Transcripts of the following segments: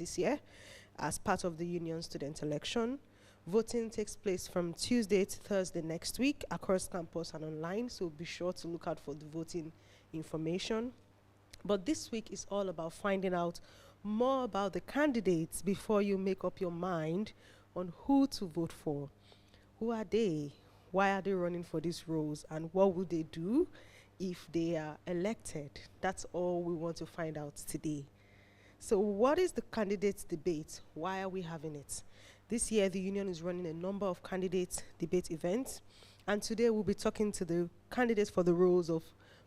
this year as part of the Union Student Election. Voting takes place from Tuesday to Thursday next week across campus and online, so be sure to look out for the voting information. But this week is all about finding out more about the candidates before you make up your mind on who to vote for. Who are they? Why are they running for these roles? And what will they do if they are elected? That's all we want to find out today. So what is the candidates debate? Why are we having it? This year, the union is running a number of candidates debate events. And today we'll be talking to the candidates for the roles of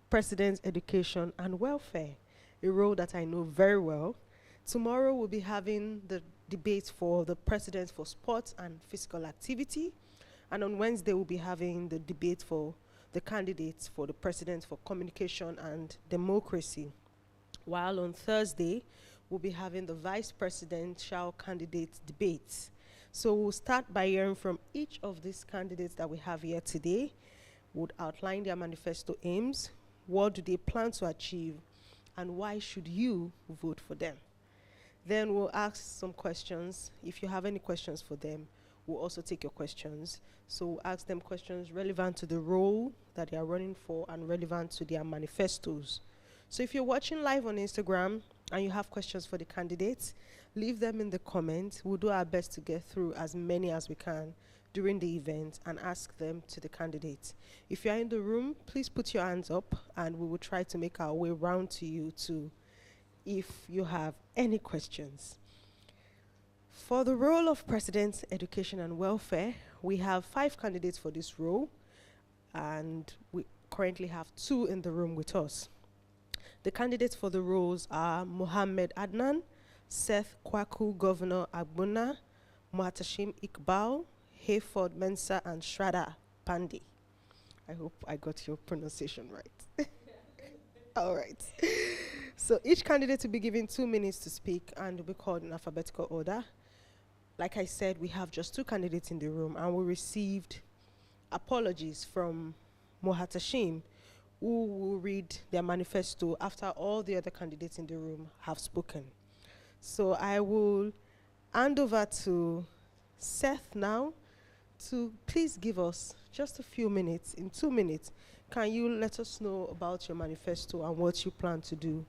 President, Education, and Welfare, a role that I know very well. Tomorrow we'll be having the debate for the President for Sports and Physical Activity. And on Wednesday, we'll be having the debate for the candidates for the President for Communication and Democracy. While on Thursday, we'll be having the Vice Presidential candidate debates. So we'll start by hearing from each of these candidates that we have here today. We'll outline their manifesto aims, what do they plan to achieve, and why should you vote for them? Then we'll ask some questions. If you have any questions for them, we'll also take your questions. So we'll ask them questions relevant to the role that they are running for and relevant to their manifestos. So if you're watching live on Instagram and you have questions for the candidates, leave them in the comments. We'll do our best to get through as many as we can during the event and ask them to the candidates. If you're in the room, please put your hands up and we will try to make our way round to you too if you have any questions. For the role of President, Education and Welfare, we have 5 candidates for this role, and we currently have 2 in the room with us. The candidates for the roles are Mohammed Adnan, Seth Kwaku Governor Agbona, Muhatashim Iqbal, Hayford Mensah, and Shraddha Pandey. I hope I got your pronunciation right. All right. So each candidate will be given 2 minutes to speak and will be called in alphabetical order. Like I said, we have just 2 candidates in the room, and we received apologies from Muhatashim, who will read their manifesto after all the other candidates in the room have spoken. So I will hand over to Seth now to please give us just a few minutes. In 2 minutes, can you let us know about your manifesto and what you plan to do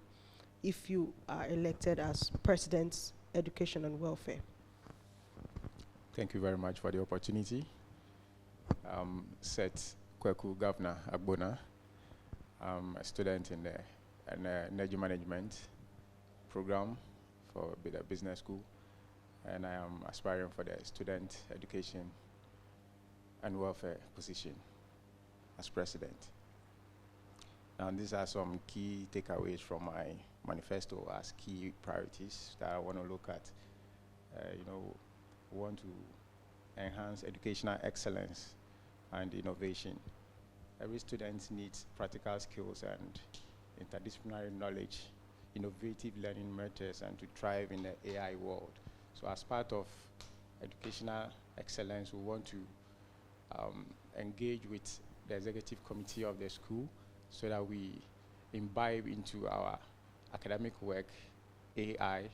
if you are elected as President, Education and Welfare? Thank you very much for the opportunity. Seth Kwaku Governor Agbona. I'm a student in the energy management program for Bida Business School, and I am aspiring for the student education and welfare position as president. And these are some key takeaways from my manifesto as key priorities that I want to look at. We want to enhance educational excellence and innovation. Every student needs practical skills and interdisciplinary knowledge, innovative learning methods, and to thrive in the AI world. So as part of educational excellence, we want to engage with the executive committee of the school so that we imbibe into our academic work AI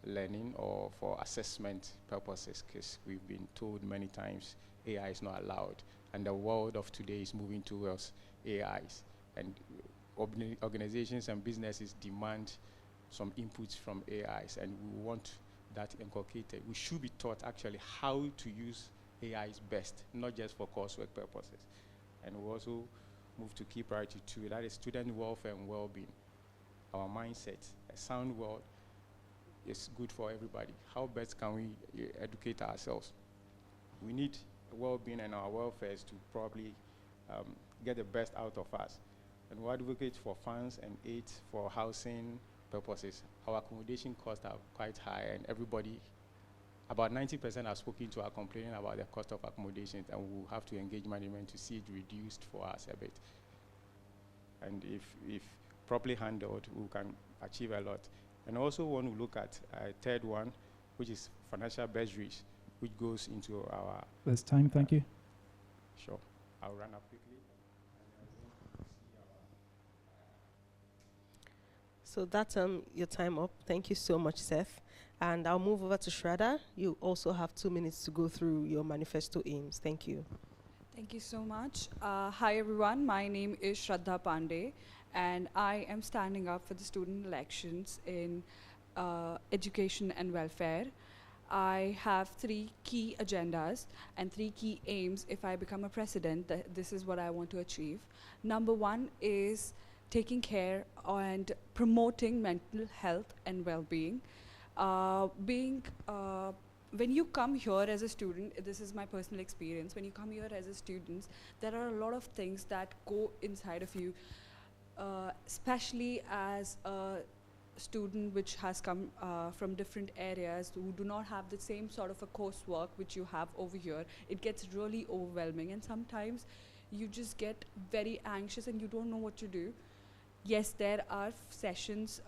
learning or for assessment purposes, because we've been told many times AI is not allowed, and the world of today is moving towards AIs, and organizations and businesses demand some inputs from AIs, and we want that inculcated. We should be taught actually how to use AIs best, not just for coursework purposes. And we also move to key priority 2, that is student welfare and well-being. Our mindset, a sound world is good for everybody. How best can we educate ourselves? We need well-being and our welfare to probably get the best out of us. And we advocate for funds and aid for housing purposes. Our accommodation costs are quite high, and everybody, about 90% have spoken to are complaining about the cost of accommodation, and we'll have to engage management to see it reduced for us a bit. And if properly handled, we can achieve a lot. And also want to look at a third one, which is financial bursaries, which goes into our... There's time, thank you. Sure. I'll run up quickly. So that's your time up. Thank you so much, Seth. And I'll move over to Shraddha. You also have 2 minutes to go through your manifesto aims. Thank you. Thank you so much. Hi everyone, my name is Shraddha Pandey and I am standing up for the student elections in education and welfare. I have 3 key agendas and 3 key aims if I become a president. This is what I want to achieve. Number 1 is taking care and promoting mental health and well-being. Being When you come here as a student, this is my personal experience, when you come here as a student, there are a lot of things that go inside of you, especially as a student which has come from different areas who do not have the same sort of a coursework which you have over here. It gets really overwhelming and sometimes you just get very anxious and you don't know what to do. Yes, there are sessions,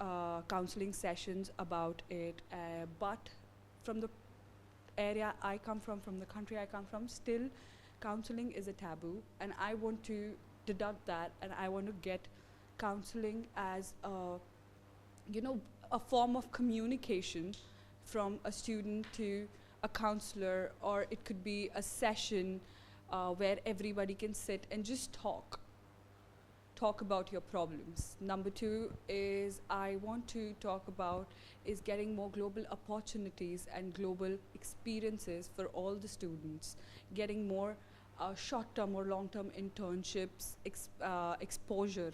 counseling sessions about it, but from the area I come from the country I come from, still counseling is a taboo, and I want to deduct that, and I want to get counseling as a form of communication from a student to a counselor, or it could be a session where everybody can sit and just talk about your problems. Number 2 is I want to talk about is getting more global opportunities and global experiences for all the students, getting more short-term or long-term internships, exposure.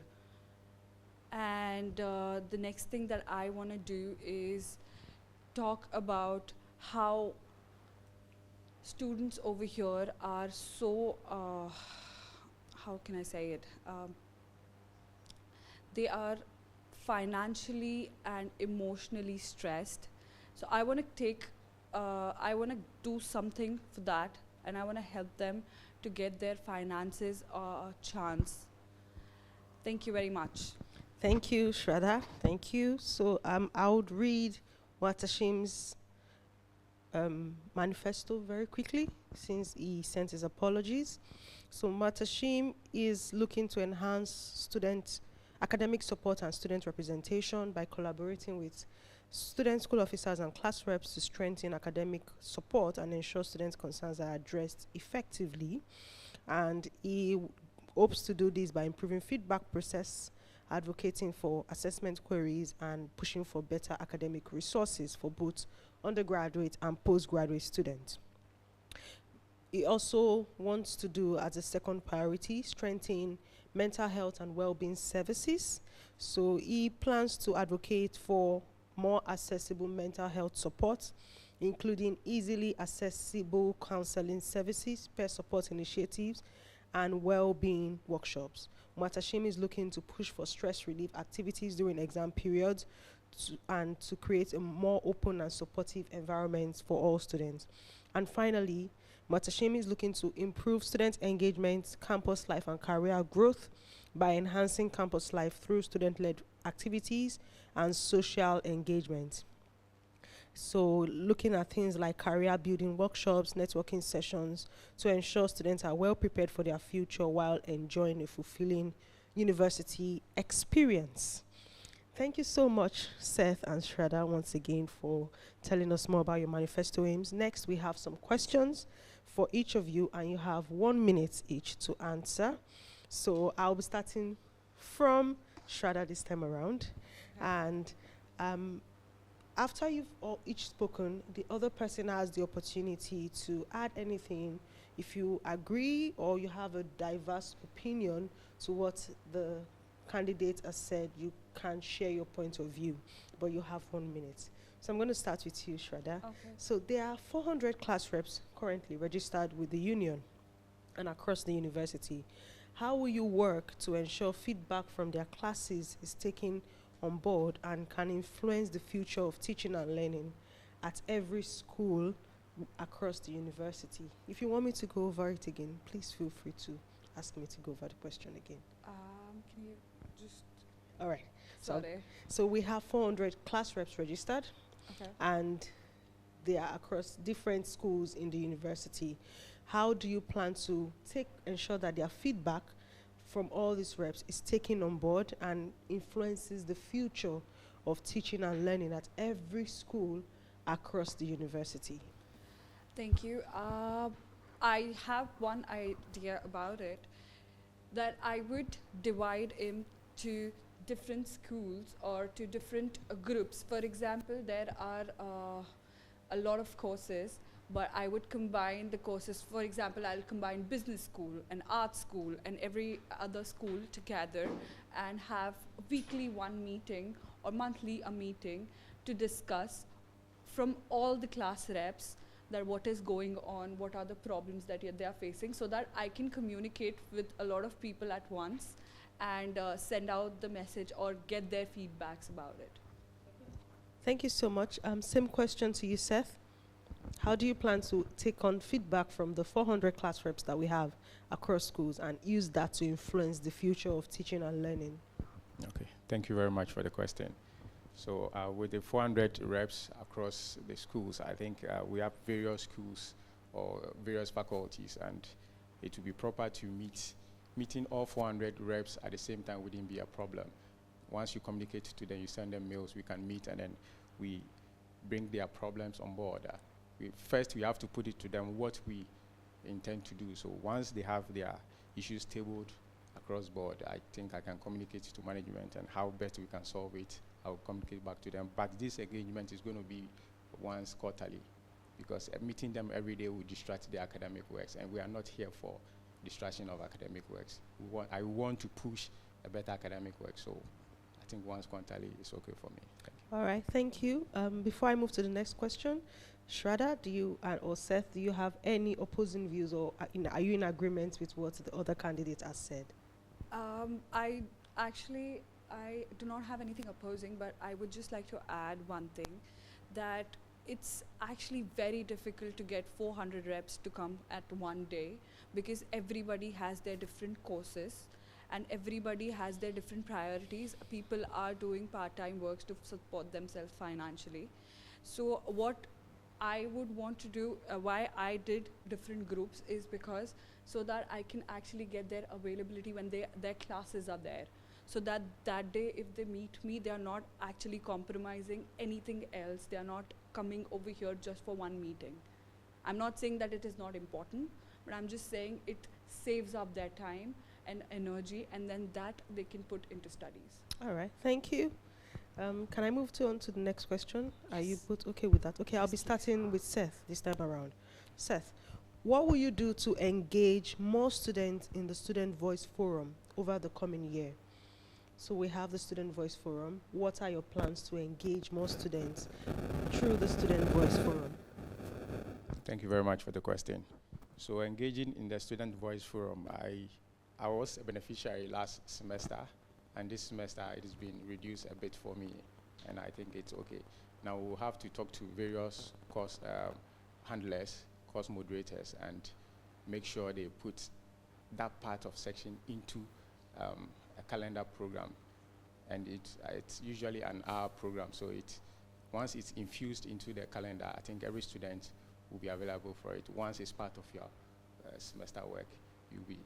And the next thing that I want to do is talk about how students over here are so, how can I say it? They are financially and emotionally stressed. So I want to do something for that, and I want to help them to get their finances a chance. Thank you very much. Thank you, Shraddha. Thank you. So I would read Watashim's manifesto very quickly since he sent his apologies. So Watashim is looking to enhance student academic support and student representation by collaborating with student school officers and class reps to strengthen academic support and ensure students' concerns are addressed effectively. And he hopes to do this by improving feedback process, advocating for assessment queries, and pushing for better academic resources for both undergraduate and postgraduate students. He also wants to do, as a second priority, strengthen mental health and well-being services. So he plans to advocate for more accessible mental health support, including easily accessible counseling services, peer support initiatives, and well-being workshops. Watashim is looking to push for stress relief activities during exam periods and to create a more open and supportive environment for all students. And finally, Watashim is looking to improve student engagement, campus life, and career growth by enhancing campus life through student-led activities and social engagement. So looking at things like career building workshops, networking sessions to ensure students are well prepared for their future while enjoying a fulfilling university experience. Thank you so much, Seth and Shraddha, once again for telling us more about your manifesto aims. Next, we have some questions for each of you, and you have 1 minute each to answer. So I'll be starting from Shraddha this time around. And after you've all each spoken, the other person has the opportunity to add anything. If you agree or you have a diverse opinion to what the candidate has said, you can share your point of view, but you have 1 minute. So I'm going to start with you, Shraddha. Okay. So there are 400 class reps currently registered with the union and across the university. How will you work to ensure feedback from their classes is taken on board and can influence the future of teaching and learning at every school across the university? If you want me to go over it again, please feel free to ask me to go over the question again. Can you just... All right. Sorry. So we have 400 class reps registered, Okay. and they are across different schools in the university. How do you plan to ensure that their feedback from all these reps is taken on board and influences the future of teaching and learning at every school across the university? Thank you. I have one idea about it, that I would divide into different schools or to different groups. For example, there are a lot of courses, but I would combine the courses. For example, I'll combine business school and art school and every other school together and have weekly one meeting or monthly a meeting to discuss from all the class reps that what is going on, what are the problems that they are facing, so that I can communicate with a lot of people at once and send out the message or get their feedbacks about it. Thank you so much. Same question to you, Seth. How do you plan to take on feedback from the 400 class reps that we have across schools and use that to influence the future of teaching and learning? Okay, thank you very much for the question. So with the 400 reps across the schools, I think we have various schools or various faculties, and it would be proper to meeting all 400 reps at the same time wouldn't be a problem. Once you communicate to them, you send them mails, we can meet, and then we bring their problems on board. First, we have to put it to them what we intend to do. So once they have their issues tabled across board, I think I can communicate to management and how best we can solve it. I'll communicate back to them. But this engagement is going to be once quarterly, because meeting them every day will distract the academic works, and we are not here for distraction of academic works. I want to push a better academic work, so I think once quarterly is okay for me. Thank you. All right, thank you. Before I move to the next question, Shraddha, do you or Seth, do you have any opposing views, or are you in agreement with what the other candidate has said? I do not have anything opposing, but I would just like to add one thing, that it's actually very difficult to get 400 reps to come at one day, because everybody has their different courses and everybody has their different priorities. People are doing part-time works to support themselves financially. So what I would want to do, why I did different groups, is because so that I can actually get their availability when their classes are there. So that day, if they meet me, they are not actually compromising anything else. They are not coming over here just for one meeting. I'm not saying that it is not important, but I'm just saying it saves up their time and energy, and then that they can put into studies. All right, thank you. Can I move on to the next question? Are you both okay with that? Okay, I'll be starting with Seth this time around. Seth, what will you do to engage more students in the Student Voice Forum over the coming year? So we have the Student Voice Forum. What are your plans to engage more students through the Student Voice Forum? Thank you very much for the question. So engaging in the Student Voice Forum, I was a beneficiary last semester, and this semester it has been reduced a bit for me, and I think it's okay. Now we'll have to talk to various course handlers, course moderators, and make sure they put that part of section into a calendar program, and it's usually an hour program, so once it's infused into the calendar, I think every student will be available for it. Once it's part of your semester work, you'll be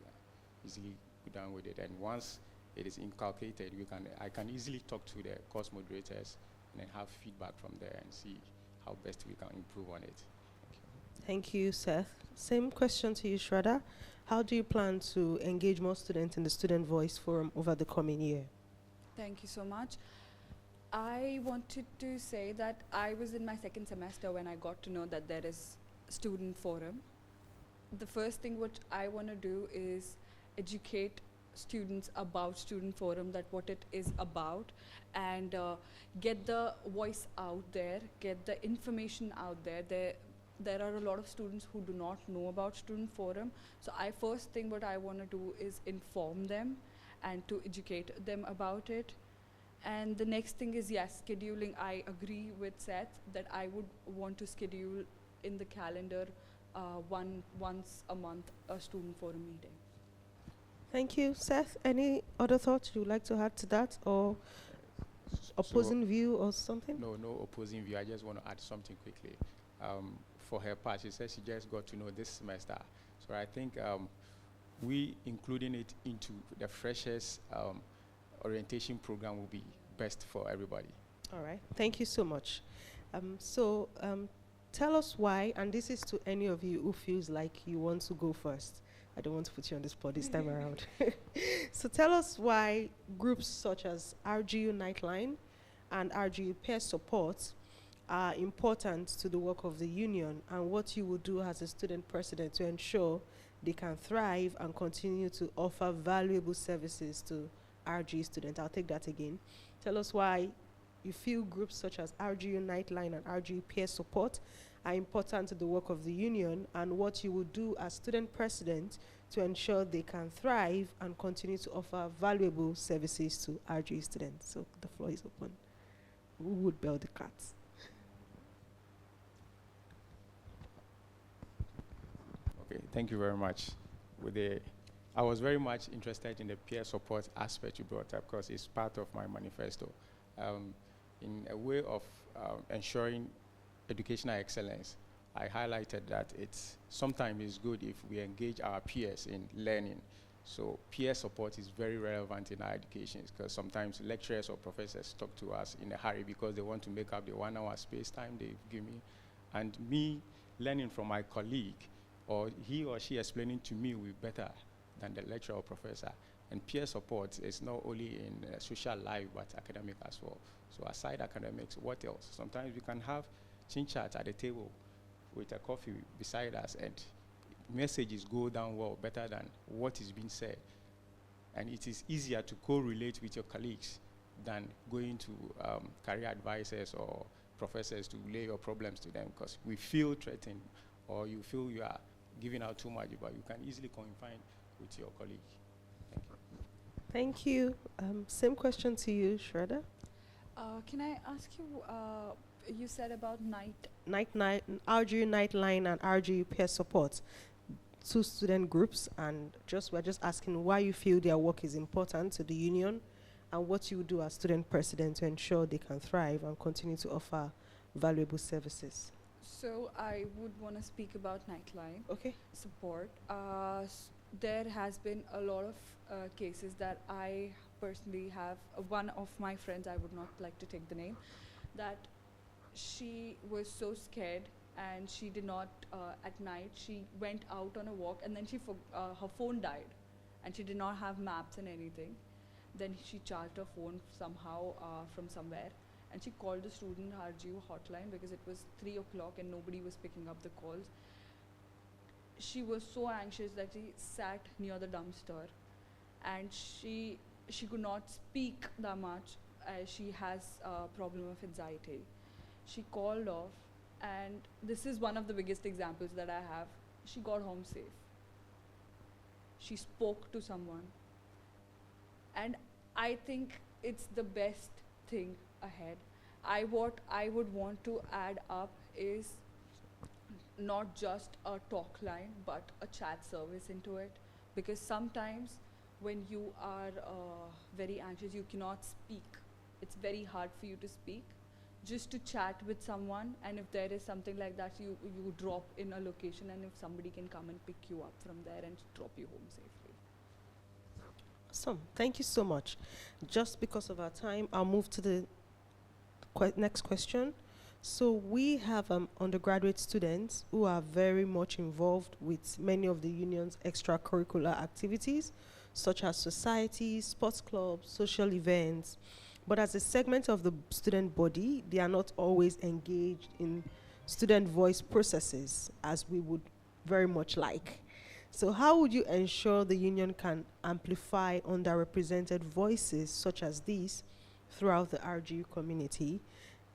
easily go down with it, and once it is inculcated, I can easily talk to the course moderators and then have feedback from there and see how best we can improve on it. Thank you, Seth. Same question to you, Shraddha. How do you plan to engage more students in the Student Voice Forum over the coming year? Thank you so much. I wanted to say that I was in my second semester when I got to know that there is Student Forum. The first thing which I want to do is educate students about Student Forum, that what it is about, and get the voice out there, get the information out there. There are a lot of students who do not know about Student Forum. So first thing what I want to do is inform them and to educate them about it. And the next thing is, yes, scheduling. I agree with Seth that I would want to schedule in the calendar once a month a Student Forum meeting. Thank you, Seth. Any other thoughts you would like to add to that, or opposing view or something? No opposing view. I just want to add something quickly. For her part, she said she just got to know this semester. So I think we including it into the freshers orientation program will be best for everybody. All right. Thank you so much. Tell us why, and this is to any of you who feels like you want to go first. I don't want to put you on the spot this time around. So tell us why groups such as RGU Nightline and RGU Peer Support are important to the work of the union, and what you will do as a student president to ensure they can thrive and continue to offer valuable services to RGU students. I'll take that again. Tell us why you feel groups such as RGU Nightline and RGU Peer Support are important to the work of the union, and what you will do as student president to ensure they can thrive and continue to offer valuable services to RGU students. So the floor is open. Who would bell the cat? Okay, thank you very much. I was very much interested in the peer support aspect you brought up because it's part of my manifesto. In a way of ensuring educational excellence, I highlighted that sometimes it's good if we engage our peers in learning. So peer support is very relevant in our education because sometimes lecturers or professors talk to us in a hurry because they want to make up the 1 hour space time they give me. And me learning from my colleague, or he or she explaining to me will be better than the lecturer or professor. And peer support is not only in social life, but academic as well. So aside academics, what else? Sometimes we can have chin chat at the table with a coffee beside us, and messages go down well, better than what is being said. And it is easier to correlate with your colleagues than going to career advisors or professors to lay your problems to them, because we feel threatened, or you feel you are giving out too much, but you can easily confide with your colleague. Thank you. Same question to you, Shraddha. Can I ask you, you said about RGU Nightline and RGU Peer Support, two student groups, and we're just asking why you feel their work is important to the union and what you do as student president to ensure they can thrive and continue to offer valuable services. So I would want to speak about Nightline Okay. support. There has been a lot of cases that I personally have. One of my friends, I would not like to take the name, that she was so scared and she did not, at night, she went out on a walk and then her phone died and she did not have maps and anything. Then she charged her phone somehow from somewhere, and she called the student RGU hotline because it was 3 o'clock and nobody was picking up the calls. She was so anxious that she sat near the dumpster, and she could not speak that much as she has a problem of anxiety. She called off, and this is one of the biggest examples that I have. She got home safe. She spoke to someone. And I think it's the best thing ahead. What I would want to add up is not just a talk line, but a chat service into it. Because sometimes when you are very anxious, you cannot speak. It's very hard for you to speak. Just to chat with someone, and if there is something like that, you drop in a location, and if somebody can come and pick you up from there and drop you home safely. Awesome. Thank you so much. Just because of our time, I'll move to the next question. So we have undergraduate students who are very much involved with many of the union's extracurricular activities, such as societies, sports clubs, social events. But as a segment of the student body, they are not always engaged in student voice processes as we would very much like. So how would you ensure the union can amplify underrepresented voices such as these throughout the RGU community?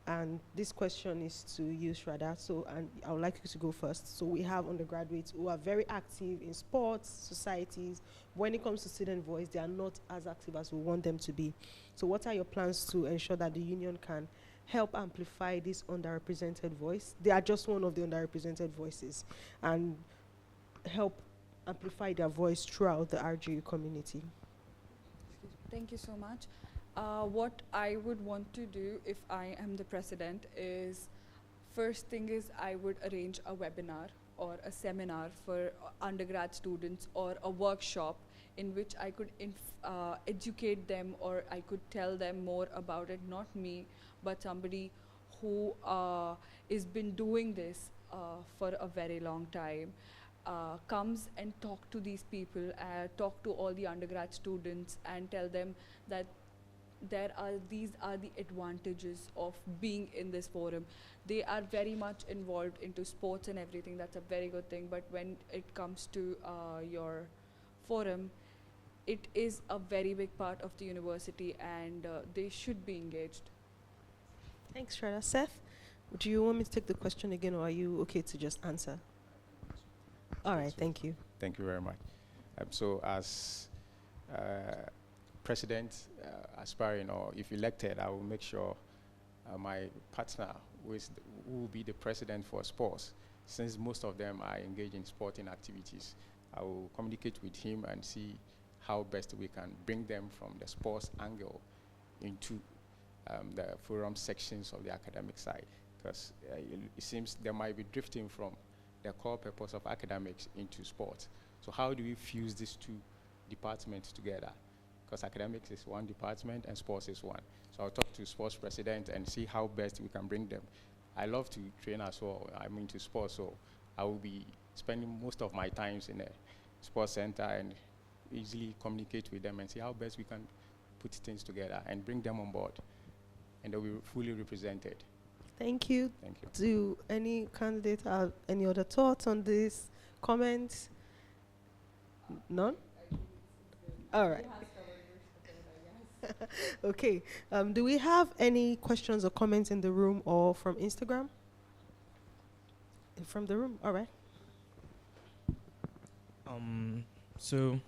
And this question is to you, Shraddha. So, and I would like you to go first. So we have undergraduates who are very active in sports, societies. When it comes to student voice, they are not as active as we want them to be. So what are your plans to ensure that the union can help amplify this underrepresented voice? They are just one of the underrepresented voices, and help amplify their voice throughout the RGU community. Thank you so much. What I would want to do if I am the president is, first thing is I would arrange a webinar or a seminar for undergrad students, or a workshop in which I could educate them, or I could tell them more about it, not me, but somebody who has been doing this for a very long time comes and talk to these people, talk to all the undergrad students and tell them that these are the advantages of being in this forum. They are very much involved into sports and everything. That's a very good thing. But when it comes to your forum, it is a very big part of the university, and they should be engaged. Thanks, Shraddha. Seth, do you want me to take the question again, or are you okay to just answer? All right, thank you. Thank you very much. So as president aspiring, or if elected, I will make sure my partner, who will be the president for sports, since most of them are engaged in sporting activities, I will communicate with him and see how best we can bring them from the sports angle into the forum sections of the academic side, because it seems they might be drifting from the core purpose of academics into sports. So how do we fuse these two departments together? Because academics is one department and sports is one. So I'll talk to sports president and see how best we can bring them. I love to train as well. I'm into sports, so I will be spending most of my times in a sports center and easily communicate with them and see how best we can put things together and bring them on board. And they'll be fully represented. Thank you. Thank you. Do any candidate have any other thoughts on this? Comments? None? All right. Okay. Do we have any questions or comments in the room or from Instagram? From the room, all right. So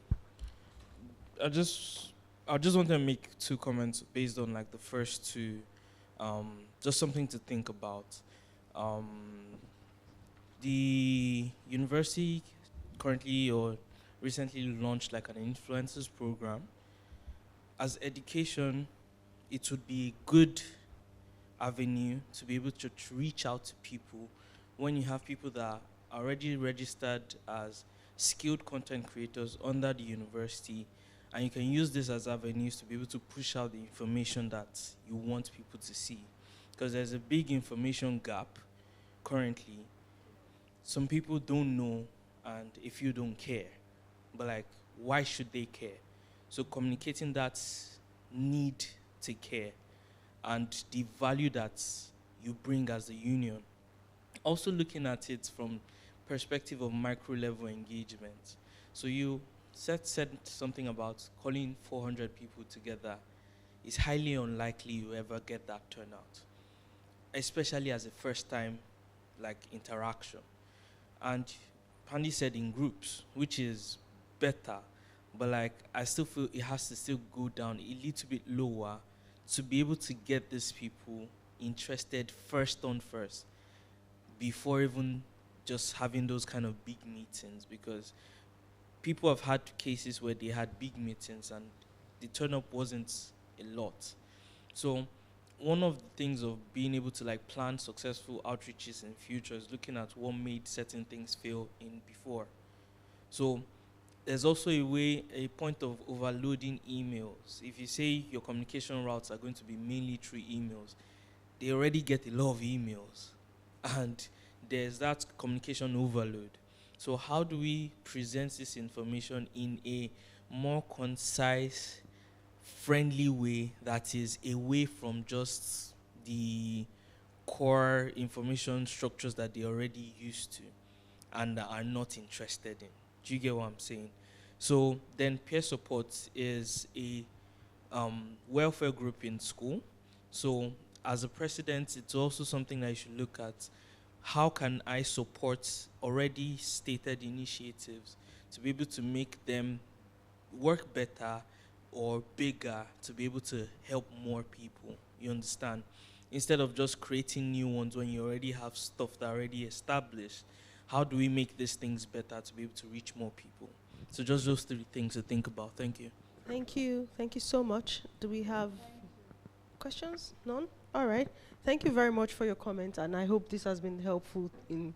I just want to make two comments based on like the first two, just something to think about. The university currently or recently launched like an influencers program. As education, it would be a good avenue to be able to reach out to people when you have people that are already registered as skilled content creators under the university, and you can use this as avenues to be able to push out the information that you want people to see. Because there's a big information gap currently. Some people don't know, and if you don't care, but like, why should they care? So communicating that need to care and the value that you bring as a union. Also looking at it from perspective of micro level engagement. So you said something about calling 400 people together. It's highly unlikely you ever get that turnout, especially as a first time like interaction. And Pandy said in groups, which is better, but like I still feel it has to still go down a little bit lower to be able to get these people interested first before even just having those kind of big meetings, because people have had cases where they had big meetings and the turn-up wasn't a lot. So one of the things of being able to like plan successful outreaches in future is looking at what made certain things fail in before. So there's also a point of overloading emails. If you say your communication routes are going to be mainly through emails, they already get a lot of emails, and there's that communication overload. So how do we present this information in a more concise, friendly way that is away from just the core information structures that they're already used to and are not interested in? Do you get what I'm saying? So then peer support is a welfare group in school. So as a president, it's also something that you should look at. How can I support already stated initiatives to be able to make them work better or bigger, to be able to help more people? You understand? Instead of just creating new ones when you already have stuff that already established, how do we make these things better to be able to reach more people? So just those three things to think about. Thank you. Thank you. Thank you so much. Do we have questions? None? All right. Thank you very much for your comment, and I hope this has been helpful in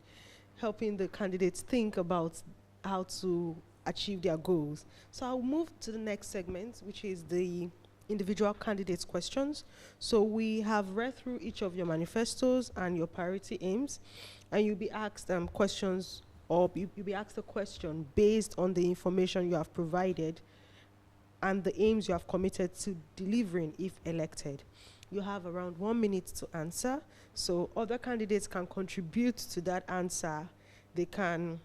helping the candidates think about how to achieve their goals. So I'll move to the next segment, which is the individual candidates questions. So we have read through each of your manifestos and your priority aims, and you'll be asked questions, or you'll be asked a question based on the information you have provided and the aims you have committed to delivering if elected. You have around 1 minute to answer, so other candidates can contribute to that answer. They can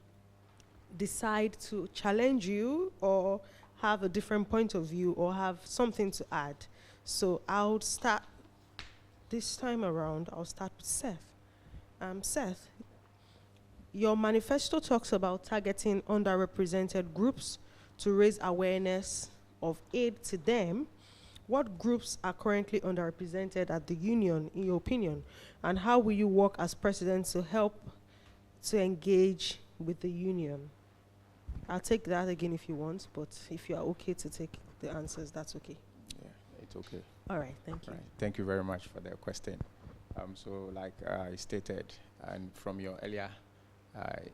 decide to challenge you or have a different point of view or have something to add. So I'll start this time around. I'll start with Seth. Seth, your manifesto talks about targeting underrepresented groups to raise awareness of aid to them. What groups are currently underrepresented at the union, in your opinion, and how will you work as president to help to engage with the union? I'll take that again if you want, but if you are okay to take the answers, that's okay. Yeah, it's okay. All right, thank you. Right. Thank you very much for the question. So like I stated, and from your earlier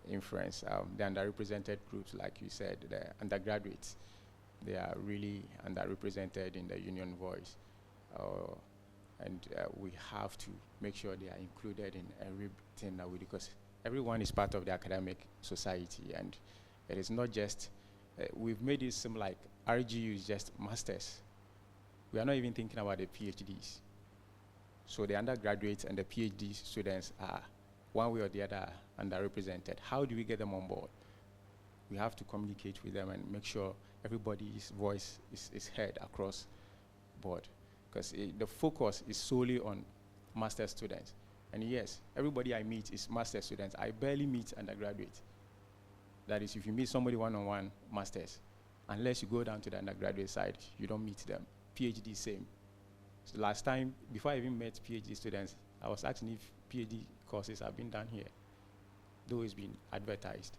inference, the underrepresented groups, like you said, the undergraduates, they are really underrepresented in the union voice. And we have to make sure they are included in everything that we do, because everyone is part of the academic society, and it is not just, we've made it seem like RGU is just masters. We are not even thinking about the PhDs. So the undergraduates and the PhD students are, one way or the other, underrepresented. How do we get them on board? We have to communicate with them and make sure everybody's voice is heard across board. Because the focus is solely on master students. And yes, everybody I meet is master students. I barely meet undergraduates. That is, if you meet somebody one-on-one, masters. Unless you go down to the undergraduate side, you don't meet them. PhD, same. So last time, before I even met PhD students, I was asking if PhD courses have been done here, though it's been advertised.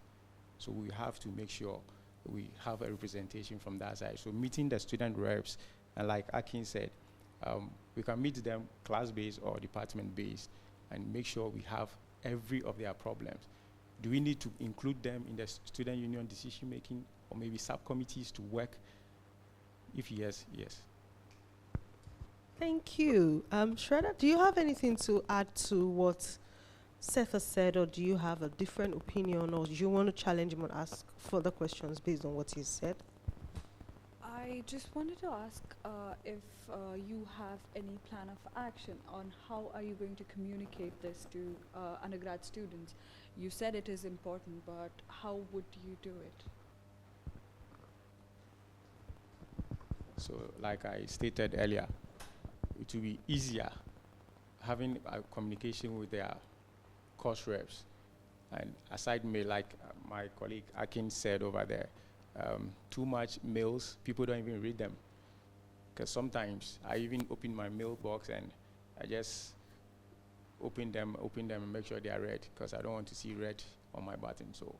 So we have to make sure we have a representation from that side. So meeting the student reps, and like Akin said, we can meet them class-based or department-based and make sure we have every of their problems. Do we need to include them in the student union decision-making, or maybe subcommittees to work? If yes, yes. Thank you. Shredder, do you have anything to add to what Seth has said, or do you have a different opinion, or do you want to challenge him and ask further questions based on what he said? I just wanted to ask if you have any plan of action on how are you going to communicate this to undergrad students. You said it is important, but how would you do it? So like I stated earlier, it will be easier having a communication with their course reps. And aside me, like my colleague Akin said over there, too much mails, people don't even read them. Because sometimes I even open my mailbox and I just open them and make sure they are read, because I don't want to see red on my button. So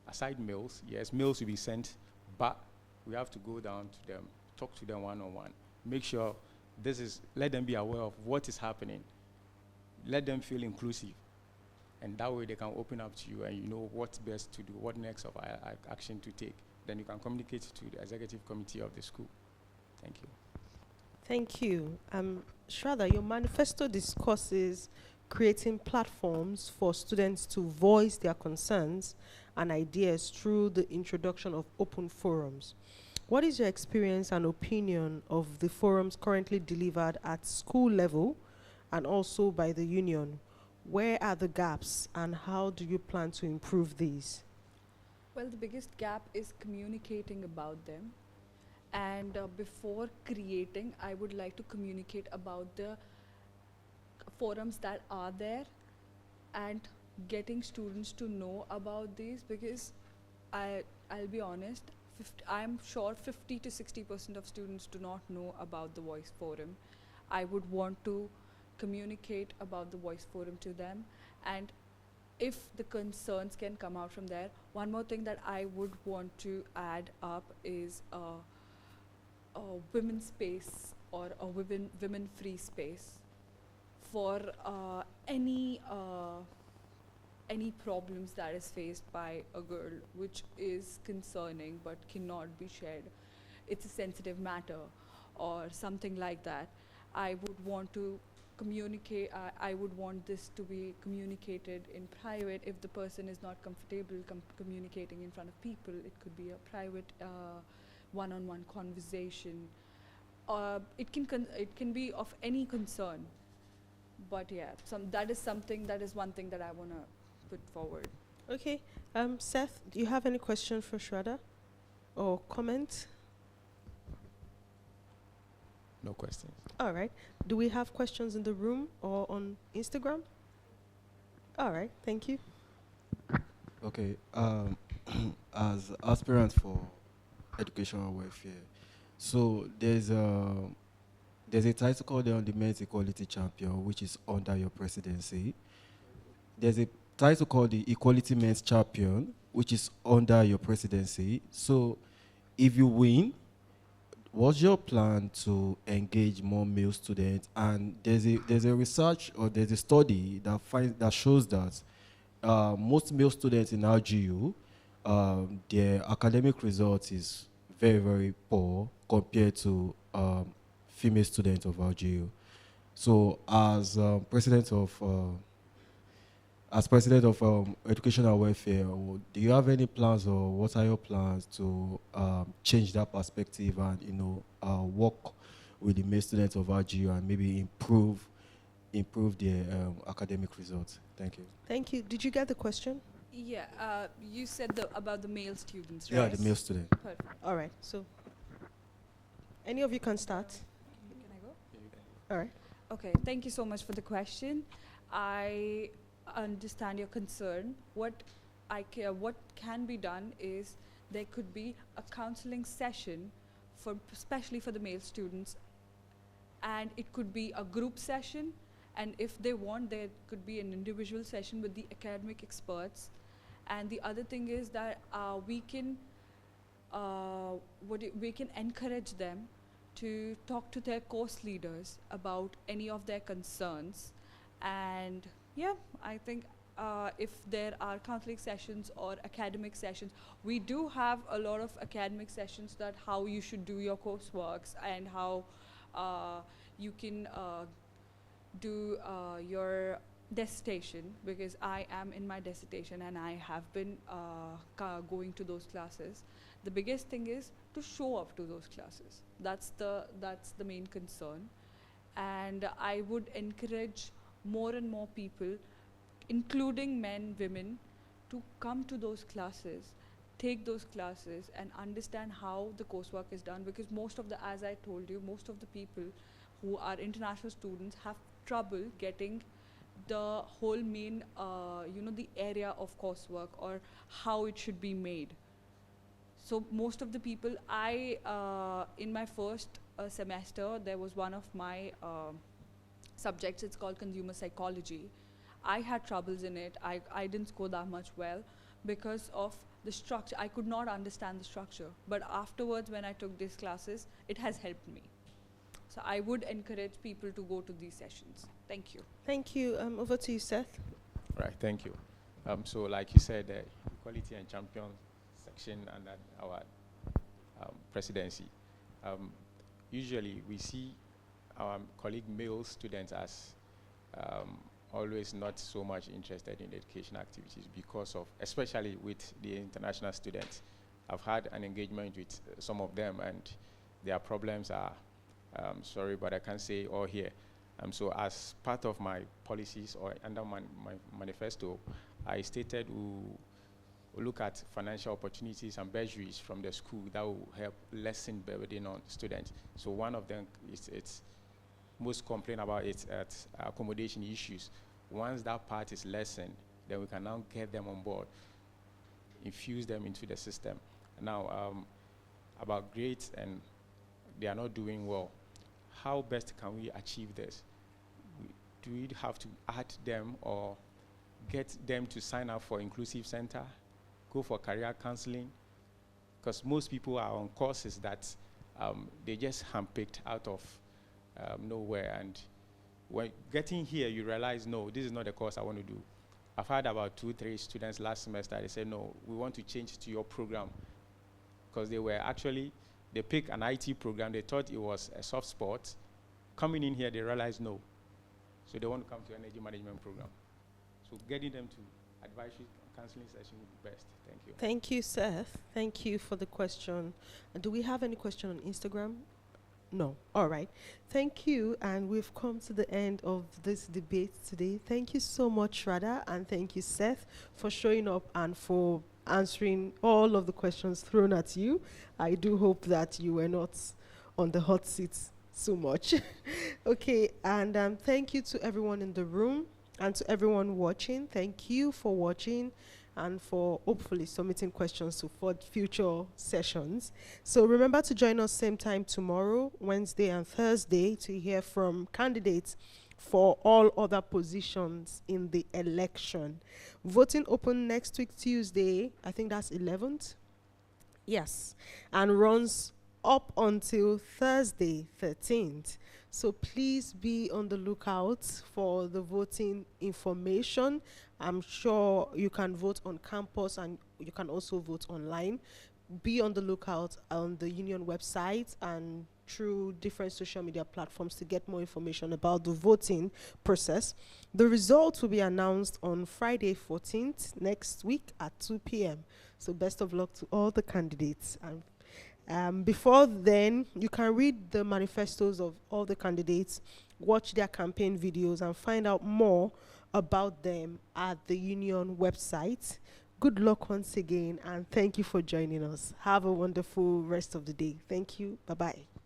aside mails, yes, mails will be sent, but we have to go down to them, talk to them one-on-one, make sure let them be aware of what is happening, let them feel inclusive, and that way they can open up to you and you know what's best to do, what next of action to take. Then you can communicate to the executive committee of the school. Thank you. Thank you. Shraddha, your manifesto discusses creating platforms for students to voice their concerns and ideas through the introduction of open forums. What is your experience and opinion of the forums currently delivered at school level and also by the union? Where are the gaps and how do you plan to improve these? Well, the biggest gap is communicating about them. And before creating, I would like to communicate about the forums that are there and getting students to know about these, because I'll be honest, I'm sure 50 to 60% of students do not know about the Voice Forum. I would want to communicate about the Voice Forum to them, and if the concerns can come out from there. One more thing that I would want to add up is a women's space or a women free space for any problems that is faced by a girl, which is concerning but cannot be shared. It's a sensitive matter. or something like that. I would want to communicate, I would want this to be communicated in private. If the person is not comfortable communicating in front of people, it could be a private one-on-one conversation. It can be of any concern. But yeah, that is one thing that I want to put forward. Okay. Seth, do you have any question for Shraddha or comment? No questions. All right. Do we have questions in the room or on Instagram? All right. Thank you. Okay. As aspirant for educational welfare, so there's a title called the Men's Equality Champion, which is under your presidency. There's a title called the Equality Men's Champion, which is under your presidency. So, if you win, what's your plan to engage more male students? And there's a research or there's a study that shows that most male students in RGU, their academic results is very, very poor compared to female students of RGU. So as president of educational welfare, do you have any plans, or what are your plans to change that perspective and work with the male students of RGU and maybe improve their academic results? Thank you. Thank you. Did you get the question? Yeah, you said about the male students, Yeah, right? the male student. Perfect. All right. So, any of you can start. Can I go? All right. Okay, thank you so much for the question. I understand your concern. What can be done is there could be a counseling session especially for the male students, and it could be a group session, and if they want, there could be an individual session with the academic experts. And the other thing is that we can encourage them to talk to their course leaders about any of their concerns. And yeah, I think if there are counseling sessions or academic sessions, we do have a lot of academic sessions that how you should do your courseworks and how you can do your dissertation, because I am in my dissertation and I have been going to those classes. The biggest thing is to show up to those classes. That's the main concern. And I would encourage more and more people, including men, women, to come to those classes, take those classes and understand how the coursework is done, because as I told you, most of the people who are international students have trouble getting the whole main, the area of coursework or how it should be made. So most of the people, in my first semester, there was one of my subjects, it's called consumer psychology. I had troubles in it. I didn't score that much well because of the structure. I could not understand the structure. But afterwards, when I took these classes, it has helped me. So I would encourage people to go to these sessions. Thank you. Thank you. Over to you, Seth. Right, thank you. So like you said, Equality and Champion section under our presidency. Usually we see our colleague male students as always not so much interested in education activities because of, especially with the international students. I've had an engagement with some of them, and their problems are, sorry, but I can't say all here. So as part of my policies or under my manifesto, I stated we'll look at financial opportunities and bursaries from the school that will help lessen burden on students. So one of them is it's most complain about it at accommodation issues. Once that part is lessened, then we can now get them on board, infuse them into the system. Now, about grades, and they are not doing well. How best can we achieve this? Do we have to add them or get them to sign up for Inclusive Center, go for career counseling? Because most people are on courses that they just handpicked out of nowhere, and when getting here, you realize, no, this is not the course I want to do. I've had about 2-3 students last semester, they said, no, we want to change to your program, because they were actually They pick an IT program. They thought it was a soft spot. Coming in here, they realized no. So they want to come to energy management program. So getting them to advisory counseling session would be best. Thank you. Thank you, Seth. Thank you for the question. Do we have any question on Instagram? No. All right. Thank you. And we've come to the end of this debate today. Thank you so much, Shraddha, and thank you, Seth, for showing up and for answering all of the questions thrown at you. I do hope that you were not on the hot seat so much. Okay. And thank you to everyone in the room and to everyone watching. Thank you for watching and for hopefully submitting questions for future sessions. So remember to join us same time tomorrow, Wednesday and Thursday, to hear from candidates for all other positions in the election. Voting open next week, Tuesday, I think that's 11th. Yes, and runs up until Thursday, 13th. So please be on the lookout for the voting information. I'm sure you can vote on campus and you can also vote online. Be on the lookout on the union website and through different social media platforms to get more information about the voting process. The results will be announced on Friday 14th next week at 2 p.m. So best of luck to all the candidates. And before then, you can read the manifestos of all the candidates, watch their campaign videos, and find out more about them at the union website. Good luck once again, and thank you for joining us. Have a wonderful rest of the day. Thank you. Bye-bye.